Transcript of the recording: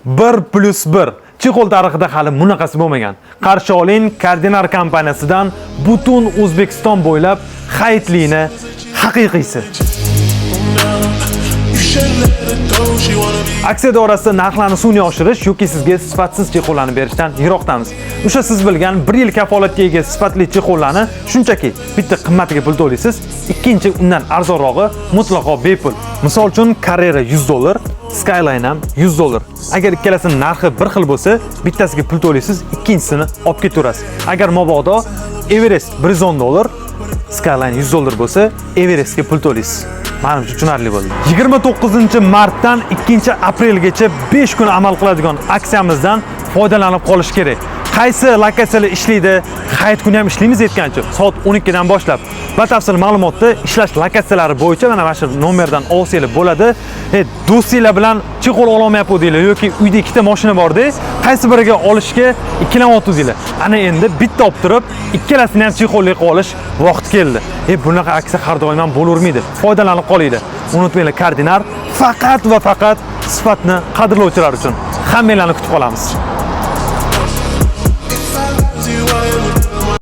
1+1 Chexol tarixida hali bunaqasi bo'lmagan. Qarshi oling Kardinar kompaniyasidan butun O'zbekiston bo'ylab xayitlini haqiqiysi. Aksiya doirasida narxlarni sun'iy oshirish yoki sizga sifatsiz chexollarni berishdan yiroqdamiz. O'sha siz bilgan 1 yil kafolatga ega sifatli chexollarni shunchaki bitta qimmatiga pul to'laysiz, ikkinchi undan arzonrog'i mutlaqo bepul. Misol uchun Carrera $100, Skyline ham $100. Agar ikkalasining narxi bir xil bo'lsa, bittasiga pul to'laysiz, ikkinchisini olib ketaverasiz. Agar mabodo Everest $110, Skyline $100 bo'lsa, Everestga pul to'laysiz. Menimcha tushunarli bo'ldi. 29-martdan 2-aprelgacha 5 kun amal qiladigan aksiyamizdan foydalanib qolish kerak. Qaysi lokatsiyalar ishlaydi? Hayit kuni ham ishlaymiz aytgancha, soat 12 dan boshlab. Batafsil ma'lumotni ishlash lokatsiyalari bo'yicha mana shu nomerdan olsangiz bo'ladi. Do'stinglar bilan chexol olmayapti yoki uyda ikkita mashina borda, qaysi biriga olishga ikkilanayotdinglar. Ana endi bitta olib turib, ikkalasini ham chexolli qilib olish vaqti keldi. Bunaqa aksiya har doim ham bo'lavermaydi. Foydalanib qolinglar. Unutmanglar, Kardinar faqat va faqat sifatni qadrlovchilar uchun. Hammanglarni kutib qolamiz.